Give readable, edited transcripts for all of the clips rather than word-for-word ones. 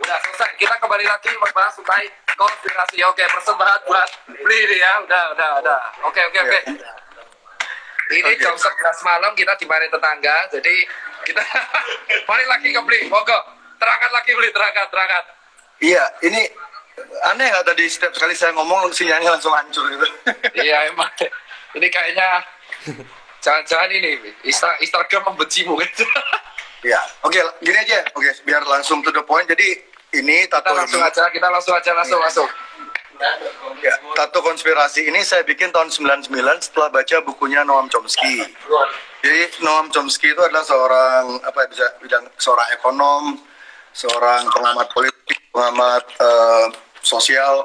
Udah selesai. Kita kembali lagi membahas tentang konspirasi. Oke, persembahan buat beli ini ya. Udah. Oke. Ini jam 11 malam kita dimarahin tetangga. Jadi kita balik lagi ke beli. Monggo. Terangkat lagi beli, terangkat. Iya, ini aneh nggak tadi setiap kali saya ngomong sinyalnya langsung hancur gitu. Iya emang. Ini kayaknya jangan-jangan ini Instagram membencimu gitu. Iya, oke, gini aja. Oke, biar langsung to the point. Jadi ini tato Kita langsung aja. Ya, tato konspirasi ini saya bikin tahun 99 setelah baca bukunya Noam Chomsky. Jadi Noam Chomsky itu adalah seorang seorang ekonom, seorang pengamat politik, pengamat sosial.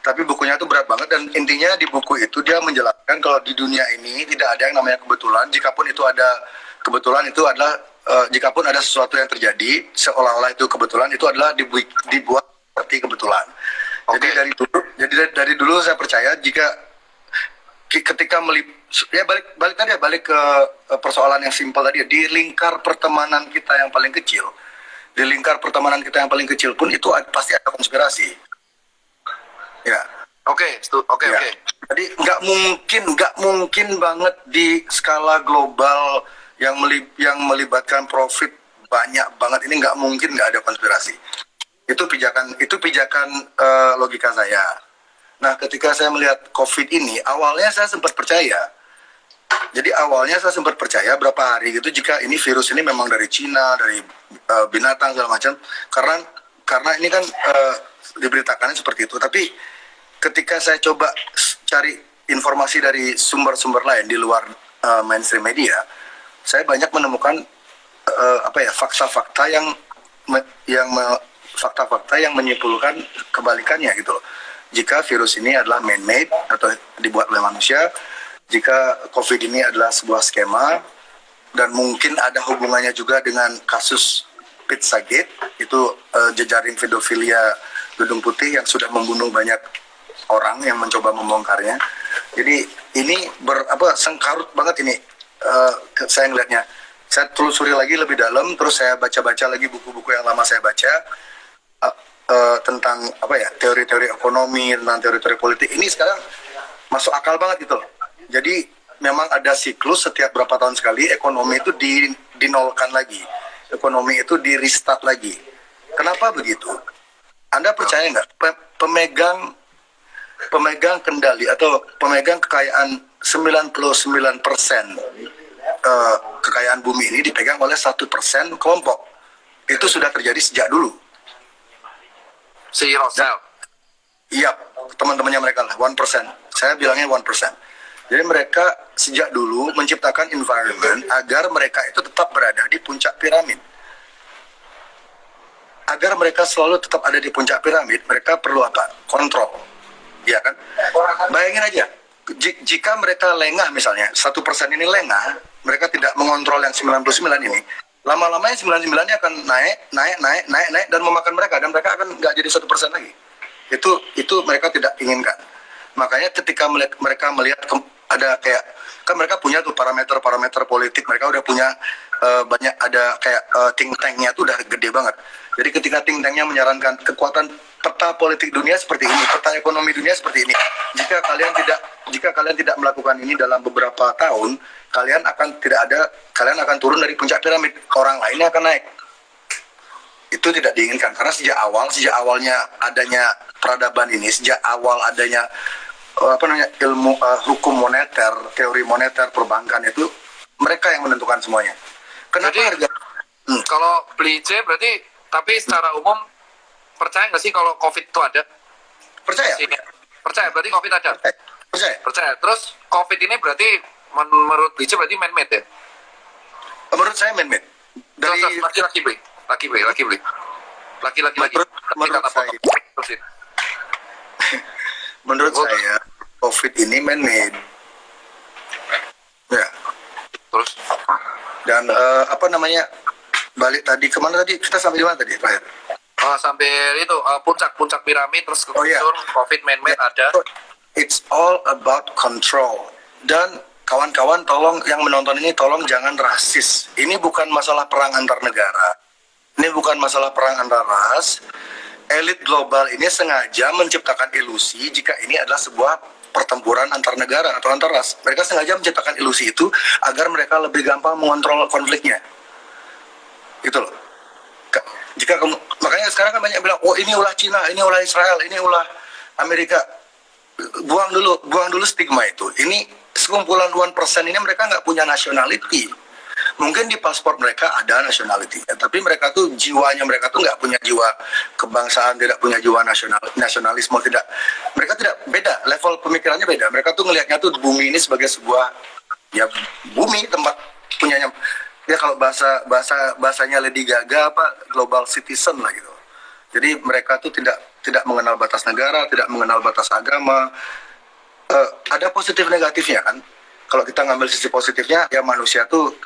Tapi bukunya itu berat banget dan intinya di buku itu dia menjelaskan kalau di dunia ini tidak ada yang namanya kebetulan. Jikapun itu ada kebetulan, itu adalah jikapun ada sesuatu yang terjadi seolah-olah itu kebetulan, itu adalah dibuat seperti kebetulan. Okay. Jadi dari dulu saya percaya jika ketika balik ke persoalan yang simpel tadi, di lingkar pertemanan kita yang paling kecil, pun itu pasti ada konspirasi. Ya. Oke. Jadi nggak mungkin banget di skala global yang melibatkan profit banyak banget, ini nggak mungkin nggak ada konspirasi. Itu pijakan logika saya. Nah, ketika saya melihat COVID ini, awalnya saya sempat percaya. Jadi awalnya saya sempat percaya berapa hari gitu jika ini virus ini memang dari Cina, dari binatang segala macam. Karena ini kan diberitakannya seperti itu. Tapi ketika saya coba cari informasi dari sumber-sumber lain di luar mainstream media, saya banyak menemukan fakta-fakta yang menyimpulkan kebalikannya gitu loh. Jika virus ini adalah man-made atau dibuat oleh manusia, jika COVID ini adalah sebuah skema dan mungkin ada hubungannya juga dengan kasus Pizzagate, itu jejaring pedofilia Gedung Putih yang sudah membunuh banyak orang yang mencoba membongkarnya. Jadi ini sengkarut banget ini, saya ngelihatnya. Saya telusuri lagi lebih dalam, terus saya baca-baca lagi buku-buku yang lama saya baca tentang teori-teori ekonomi, tentang teori-teori politik. Ini sekarang masuk akal banget gitu loh. Jadi memang ada siklus setiap berapa tahun sekali ekonomi itu dinolkan lagi, ekonomi itu di restart lagi. Kenapa begitu? Anda percaya nggak pemegang kendali atau pemegang kekayaan 99% kekayaan bumi ini dipegang oleh 1% kelompok? Itu sudah terjadi sejak dulu. Si Rosel. Iya, teman-temannya mereka lah, 1%. Saya bilangnya 1%. Jadi mereka sejak dulu menciptakan environment agar mereka itu tetap berada di puncak piramid. Agar mereka selalu tetap ada di puncak piramid, mereka perlu apa? Kontrol. Iya kan? Bayangin aja, jika mereka lengah misalnya, 1% ini lengah, mereka tidak mengontrol yang 99 ini, lama-lamanya 99-nya akan naik dan memakan mereka, dan mereka akan nggak jadi 1% lagi. Itu mereka tidak inginkan. Makanya ketika mereka melihat ada kan mereka punya tuh parameter politik, mereka udah punya banyak, ada think tank-nya tuh udah gede banget. Jadi ketika think tank-nya menyarankan kekuatan peta politik dunia seperti ini, peta ekonomi dunia seperti ini, jika kalian tidak melakukan ini dalam beberapa tahun, kalian akan turun dari puncak piramid, orang lainnya akan naik. Itu tidak diinginkan, karena sejak awalnya adanya peradaban ini, sejak awal adanya ilmu hukum moneter, teori moneter perbankan, itu mereka yang menentukan semuanya. Kenapa jadi, harga? Kalau beli C berarti, tapi secara umum percaya nggak sih kalau COVID itu ada? Percaya. Berarti COVID ada. Percaya. Terus COVID ini berarti menurut beli C berarti man-made ya? Menurut saya man-made. Dari laki-laki beli. Menurut saya COVID ini man-made. Ya. Terus? Dan balik tadi kemana tadi? Kita sampai di mana tadi terakhir? Sampai itu puncak piramid, terus COVID man-made ada. It's all about control. Dan kawan-kawan tolong yang menonton ini tolong jangan rasis. Ini bukan masalah perang antar negara. Ini bukan masalah perang antar ras. Elit global ini sengaja menciptakan ilusi jika ini adalah sebuah pertempuran antar negara atau antar ras. Mereka sengaja menciptakan ilusi itu agar mereka lebih gampang mengontrol konfliknya. Gitu loh. Jika kamu, makanya sekarang kan banyak bilang, oh ini ulah Cina, ini ulah Israel, ini ulah Amerika. Buang dulu stigma itu. Ini sekumpulan 1% ini mereka nggak punya nationality. Mungkin di paspor mereka ada nationality, tapi mereka tuh jiwanya mereka tuh nggak punya jiwa kebangsaan, tidak punya jiwa nasionalisme, tidak. Mereka tidak, beda level pemikirannya beda. Mereka tuh ngelihatnya tuh bumi ini sebagai sebuah ya bumi, tempat punyanya. Ya kalau bahasanya Lady Gaga apa global citizen lah gitu. Jadi mereka tuh tidak mengenal batas negara, tidak mengenal batas agama. Ada positif negatifnya kan. Kalau kita ngambil sisi positifnya, ya manusia tuh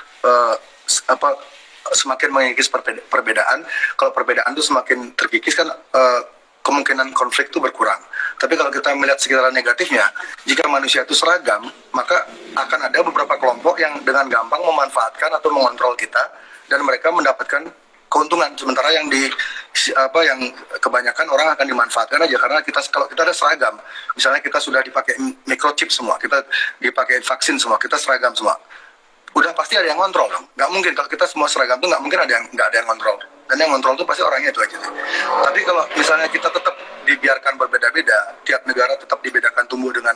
semakin mengikis perbedaan. Kalau perbedaan tuh semakin terkikis kan, kemungkinan konflik itu berkurang. Tapi kalau kita melihat sekitar negatifnya, jika manusia itu seragam, maka akan ada beberapa kelompok yang dengan gampang memanfaatkan atau mengontrol kita, dan mereka mendapatkan keuntungan. Sementara yang yang kebanyakan orang akan dimanfaatkan aja karena kalau kita ada seragam, misalnya kita sudah dipakai microchip semua, kita dipakai vaksin semua, kita seragam semua, udah pasti ada yang kontrol dong. Nggak mungkin kalau kita semua seragam tuh nggak mungkin nggak ada yang kontrol. Dan yang kontrol tuh pasti orangnya itu aja. Tapi kalau misalnya kita tetap dibiarkan berbeda-beda, tiap negara tetap dibedakan tumbuh dengan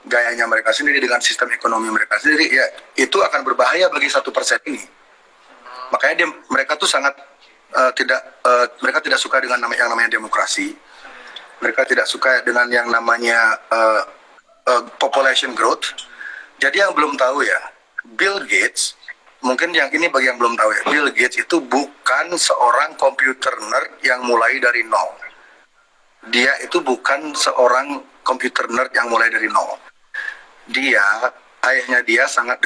gayanya mereka sendiri, dengan sistem ekonomi mereka sendiri, ya itu akan berbahaya bagi 1% ini. Makanya mereka tuh sangat mereka tidak suka dengan yang namanya demokrasi. Mereka tidak suka dengan yang namanya population growth. Jadi yang belum tahu ya, Bill Gates, mungkin yang ini bagi yang belum tahu ya, Bill Gates itu bukan seorang computer nerd yang mulai dari nol. Dia itu bukan seorang computer nerd yang mulai dari nol. Ayahnya dia sangat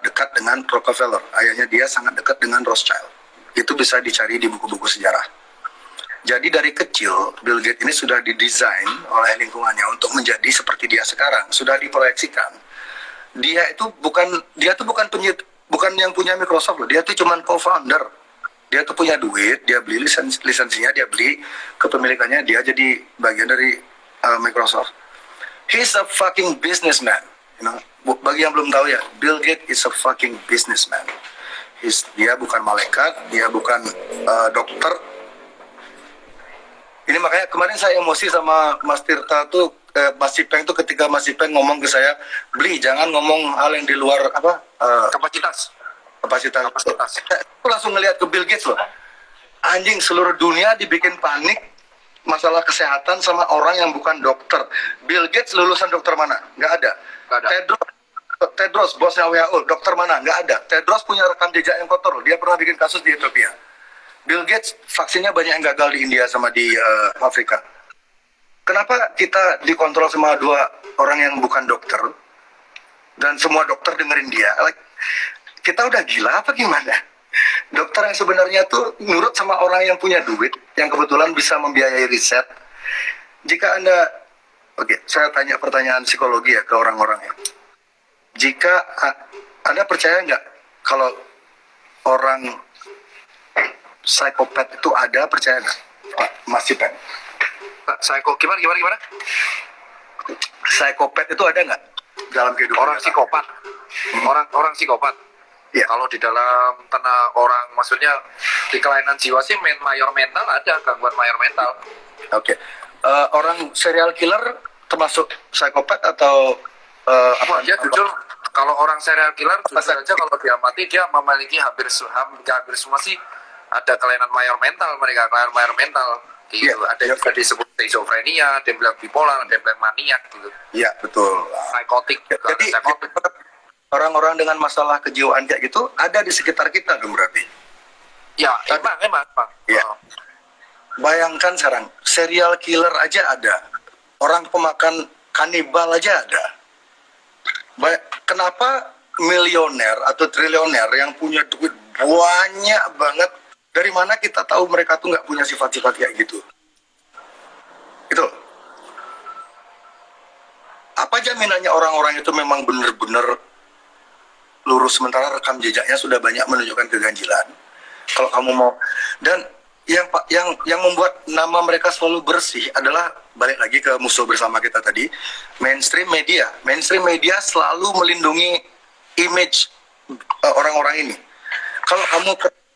dekat dengan Rockefeller. Ayahnya dia sangat dekat dengan Rothschild. Itu bisa dicari di buku-buku sejarah. Jadi dari kecil, Bill Gates ini sudah didesain oleh lingkungannya untuk menjadi seperti dia sekarang. Sudah diproyeksikan. Dia tuh bukan yang punya Microsoft loh. Dia tuh cuma co-founder. Dia tuh punya duit, dia beli lisensinya, dia beli kepemilikannya, dia jadi bagian dari Microsoft. He's a fucking businessman. You know? Bagi yang belum tahu ya, Bill Gates is a fucking businessman. Dia bukan malaikat, dia bukan dokter. Ini makanya kemarin saya emosi sama Mas Tirta tuh, Mas Ipeng tuh ketika Mas Ipeng ngomong ke saya, beli jangan ngomong hal yang di luar kapasitas. Aku langsung ngelihat ke Bill Gates loh. Anjing, seluruh dunia dibikin panik masalah kesehatan sama orang yang bukan dokter. Bill Gates lulusan dokter mana? Nggak ada. Tedros, bosnya WHO, dokter mana? Nggak ada. Tedros punya rekam jejak yang kotor. Dia pernah bikin kasus di Ethiopia. Bill Gates, vaksinnya banyak yang gagal di India sama di Afrika. Kenapa kita dikontrol sama dua orang yang bukan dokter? Dan semua dokter dengerin dia. Kita udah gila apa gimana? Dokter yang sebenarnya tuh nurut sama orang yang punya duit, yang kebetulan bisa membiayai riset. Jika Anda, saya tanya pertanyaan psikologi ya ke orang-orang ya. Jika Anda percaya nggak kalau orang psikopat itu ada, percaya nggak, Pak Mas Cipen? Pak, gimana? Psikopat itu ada nggak dalam kehidupan Orang psikopat. Orang psikopat. Ya. Kalau di dalam tanah orang, maksudnya di kelainan jiwa sih mayor mental ada, gangguan mayor mental. Oke. Orang serial killer termasuk psikopat atau Dia jujur, kalau orang serial killer jujur aja kalau dia mati dia memiliki hampir semua sih ada kelainan mayor mental, mereka kelainan mayor mental gitu. Ada yang juga disebut schizophrenia, ada yang bilang bipolar, ada yang bilang maniak gitu. Iya, betul. Psikotik. Jadi orang-orang dengan masalah kejiwaan kayak gitu ada di sekitar kita dong berarti. Ya, emang. Ya. Bayangkan sekarang, serial killer aja ada. Orang pemakan kanibal aja ada. Kenapa milioner atau triliuner yang punya duit banyak banget, dari mana kita tahu mereka tuh nggak punya sifat-sifat kayak gitu? Itu. Apa jaminannya orang-orang itu memang benar-benar lurus sementara rekam jejaknya sudah banyak menunjukkan keganjilan? Kalau kamu mau, dan yang membuat nama mereka selalu bersih adalah balik lagi ke musuh bersama kita tadi, mainstream media. Mainstream media selalu melindungi image orang-orang ini.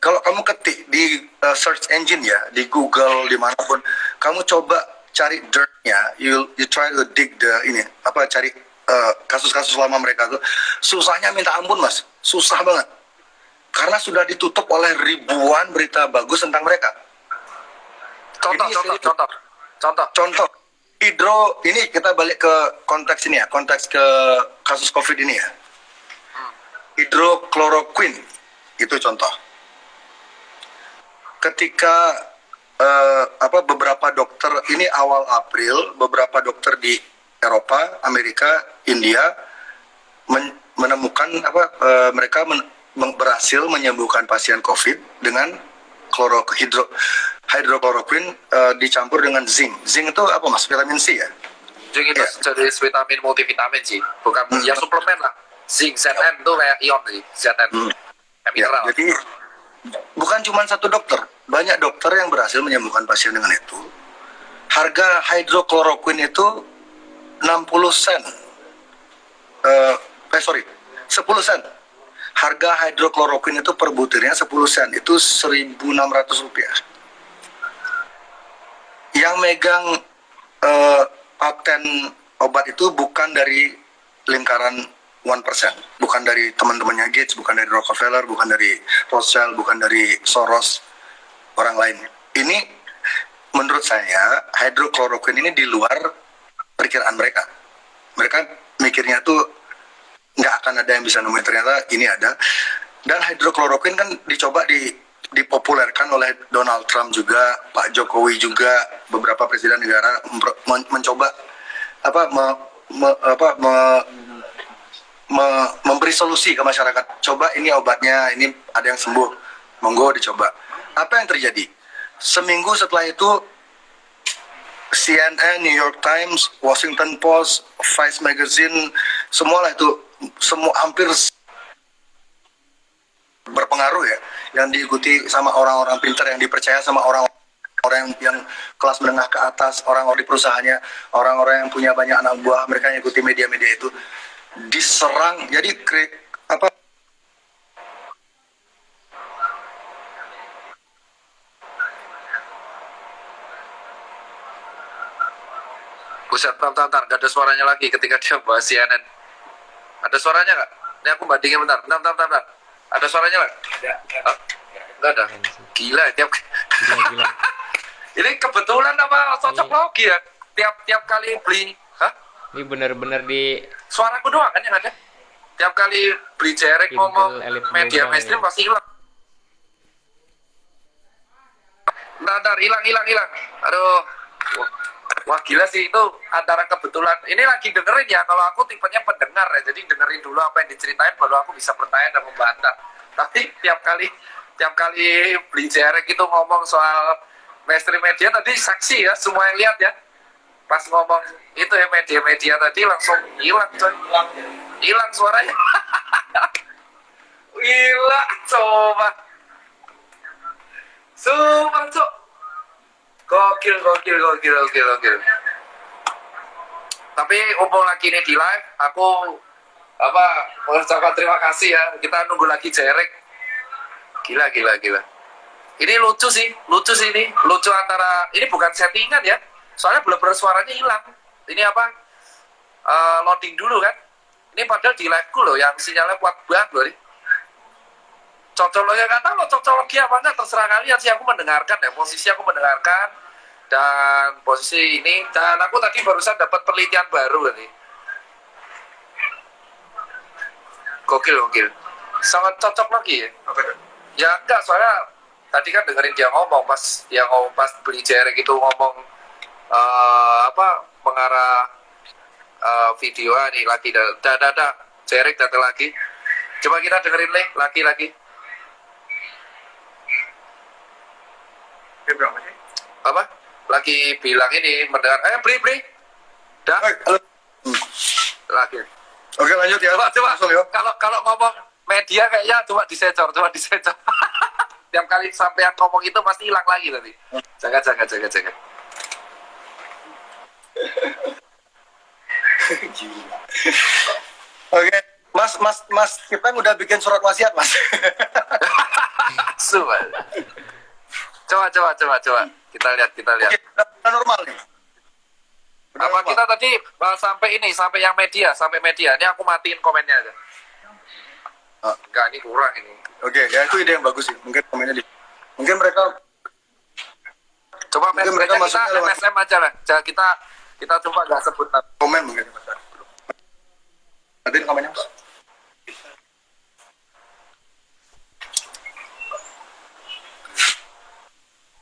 Kalau kamu ketik di search engine ya, di Google dimanapun, kamu coba cari dirt-nya, you try to dig cari kasus-kasus lama mereka tuh, susahnya minta ampun mas, susah banget. Karena sudah ditutup oleh ribuan berita bagus tentang mereka. Contoh. Ini kita balik ke konteks ini ya, konteks ke kasus COVID ini ya. Hidrokloroquine itu contoh. Ketika beberapa dokter ini awal April, beberapa dokter di Eropa, Amerika, India menemukan mereka berhasil menyembuhkan pasien COVID dengan hidrokloroquine dicampur dengan zinc. Zinc itu apa mas? Vitamin C ya? Zinc itu jenis vitamin multivitamin sih, bukan ya suplemen lah. Zinc, Zn itu kayak ion sih, Zn. Mineral. Jadi bukan cuma satu dokter, banyak dokter yang berhasil menyembuhkan pasien dengan itu. Harga hidrokloroquine itu 60 sen. 10 sen. Harga hidrokloroquine itu per butirnya 10 sen, itu 1.600 rupiah. Yang megang paten obat itu bukan dari lingkaran 1%, bukan dari teman-temannya Gates, bukan dari Rockefeller, bukan dari Rothschild, bukan dari Soros, orang lain. Ini menurut saya hidrokloroquine ini di luar perkiraan mereka. Mereka mikirnya tuh nggak akan ada yang bisa nemuin, ternyata ini ada. Dan hidrokloroquine kan dicoba dipopulerkan oleh Donald Trump juga, Pak Jokowi juga, beberapa presiden negara mencoba memberi solusi ke masyarakat. Coba ini obatnya, ini ada yang sembuh, monggo dicoba. Apa yang terjadi? Seminggu setelah itu CNN, New York Times, Washington Post, Vice Magazine, semualah itu, hampir berpengaruh ya, yang diikuti sama orang-orang pintar, yang dipercaya sama orang yang kelas menengah ke atas, orang-orang di perusahaannya, orang-orang yang punya banyak anak buah, mereka yang ikuti media-media itu diserang. Jadi Buset, bentar, gak ada suaranya lagi ketika dia bahas CNN. Ada suaranya nggak? Ini aku bandingin bentar. Ada suaranya nggak? Nggak ada. Gila, Gila. Ini kebetulan apa cocok logi ya? Tiap kali beli, Ini bener-bener di suaraku doang kan yang ada. Tiap kali beli jerek ngomong media mainstream pasti hilang. Bentar, hilang. Aduh. Wah gila sih, itu antara kebetulan. Ini lagi dengerin ya, kalau aku tipenya pendengar ya, jadi dengerin dulu apa yang diceritain baru aku bisa bertanya dan membantah. Tapi tiap kali beli jerek itu ngomong soal mainstream media tadi saksi ya, semua yang lihat ya. Pas ngomong itu ya media tadi langsung hilang coy. Hilang suaranya. Gila, coba. Sumpah cok. Gokil. Tapi mumpung lagi ini di live, aku mengucapkan terima kasih ya. Kita nunggu lagi jerek. Gila. Ini lucu sih ini. Lucu antara, ini bukan settingan ya. Soalnya bener-bener suaranya hilang. Ini loading dulu kan. Ini padahal di live ku loh, yang sinyalnya kuat banget loh nih. Cocokologi nggak tahu lo cocokologi apa enggak, terserah kalian sih. Aku mendengarkan ya, posisi aku mendengarkan dan posisi ini, dan aku tadi barusan dapat penelitian baru nih. Gokil. Sangat cocok lagi ya. Ya enggak, soalnya tadi kan dengerin dia ngomong pas beli jerek itu ngomong mengarah video nih lagi jerek datang lagi. Coba kita dengerin lagi. berapa sih? Apa? Lagi bilang ini mendengar beli. Dah. Lagi. Oke lanjut ya. Coba. Langsung, ya. Kalau ngomong media kayaknya coba disensor. tiap kali sampean ngomong itu pasti hilang lagi nanti. Jaga. Gila. Oke, Mas, kita udah bikin surat wasiat, Mas. Sumpah. Coba. Kita lihat. Oke, udah normal nih. Udah Apa normal. kita tadi sampai yang media, sampai media. Ini aku matiin komennya aja. Enggak, ini kurang ini. Oke, ya itu ide yang bagus sih. Mungkin komennya mungkin mereka Coba Mungkin mereka kita masuknya lewat- MSM aja lah. Kita coba nggak sebut nama. komen mungkin. Nanti komennya, Mas.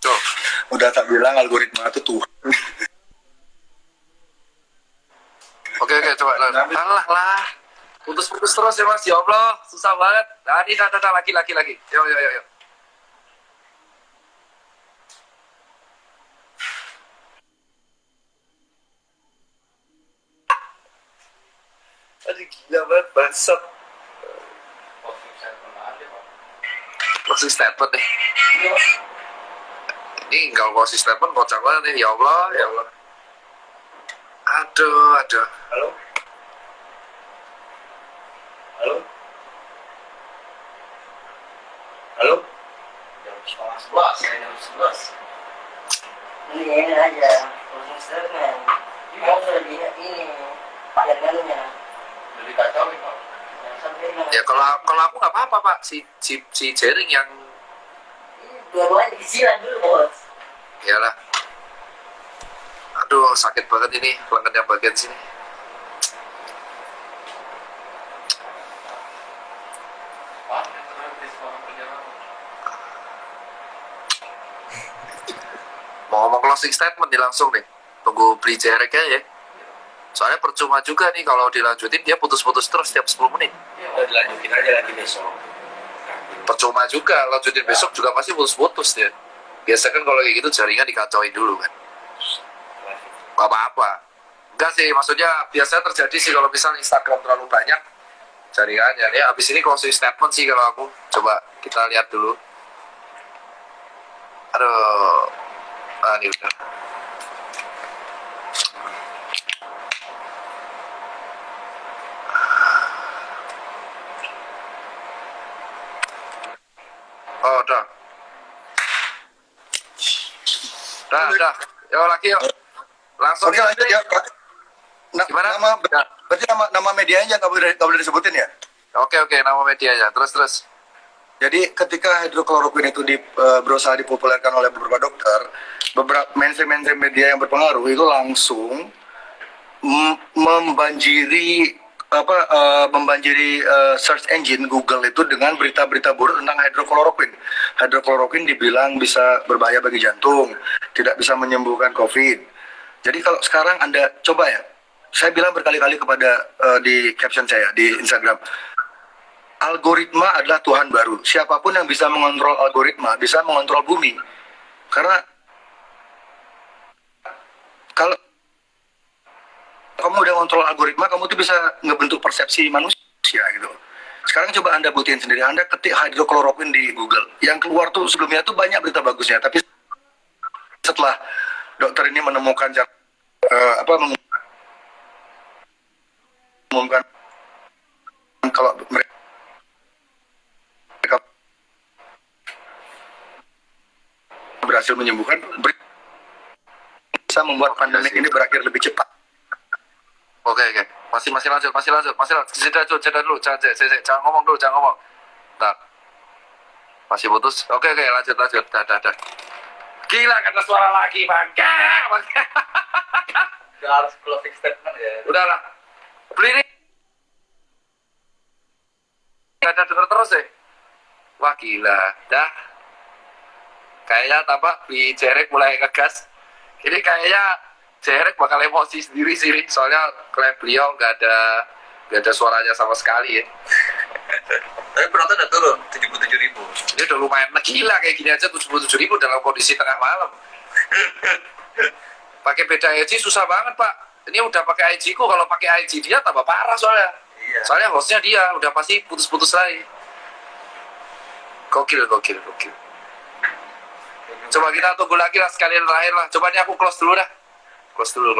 Tuh. Udah tak bilang algoritma itu Tuhan. Oke, coba. Lah. Putus-putus terus ya Mas. Ya Allah, susah banget. Nah, ini lagi. Yo. Aduh, gila banget, bangsat. Closing statement nih. Ini kalau closing statement kocak banget nih. Ya Allah. Aduh. Halo? Ini aja closing statement. Mau sudah dilihat ini jaringannya. Jadi kacau nih Pak. Sampai dengan Ya kalau aku nggak apa-apa Pak. Si Jering yang dua-duanya disilang dulu bos. iyalah. Aduh, sakit banget ini lengan yang bagian sini. Pak, yang terakhir di sekolah perjalanan. Mau ngomong closing statement nih langsung nih. Tunggu beli Jerek aja ya. Soalnya percuma juga nih kalau dilanjutin dia putus-putus terus setiap 10 menit. Udah dilanjutin aja lagi besok. Percuma juga, lanjutin besok juga pasti putus-putus dia. Biasa kan kalau kayak gitu jaringan dikacauin dulu kan. Gak apa-apa. Enggak sih, maksudnya biasanya terjadi sih kalau misalnya Instagram terlalu banyak jaringannya. Ya abis ini closing statement sih kalau aku. Coba kita lihat dulu. Aduh. Ini udah. Oh, udah. Dah. Yuk lagi yuk. Langsung. Oke, lanjut ya. Gimana? Berarti nama medianya nggak boleh disebutin ya? Oke, nama medianya. Terus. Jadi ketika hidrokloroquine itu berusaha dipopulerkan oleh beberapa dokter, beberapa mainstream media yang berpengaruh itu langsung membanjiri search engine Google itu dengan berita-berita buruk tentang hidrokloroquine. Hidrokloroquine dibilang bisa berbahaya bagi jantung, tidak bisa menyembuhkan COVID. Jadi kalau sekarang Anda coba ya, saya bilang berkali-kali kepada di caption saya di Instagram, algoritma adalah Tuhan baru. Siapapun yang bisa mengontrol algoritma bisa mengontrol bumi. Karena kalau kamu udah kontrol algoritma, kamu tuh bisa ngebentuk persepsi manusia gitu. Sekarang coba Anda buktiin sendiri. Anda ketik hidrokloroquine di Google. Yang keluar tuh sebelumnya tuh banyak berita bagusnya, tapi setelah dokter ini menemukan mengumumkan kalau mereka berhasil menyembuhkan, bisa membuat pandemi ini berakhir lebih cepat. Oke. Masih lanjut. Jeda dulu. Jangan ngomong dulu, Bentar. Masih putus. Oke, lanjut. Dah. Gila, kata suara lagi, bangga. Udah harus closing statement ya. Udahlah. Beli ini. Gak ada denger terus ya. Wah, gila. Dah. Kayaknya tampak di Jerek mulai ngegas. Ini kayaknya Jerek bakal emosi sendiri sih, soalnya klaim beliau nggak ada suaranya sama sekali ya. Tapi penonton udah turun 77.000. Ini udah lumayan gila kayak gini aja 77.000 dalam kondisi tengah malam. Pakai beda IG susah banget Pak. Ini udah pakai IG ku, kalau pakai IG dia tambah parah soalnya. Iya. Soalnya hostnya dia udah pasti putus-putus lagi. Gokil. Coba kita tunggu lagi lah sekalian terakhir lah. Coba nih aku close dulu dah. Close dulu.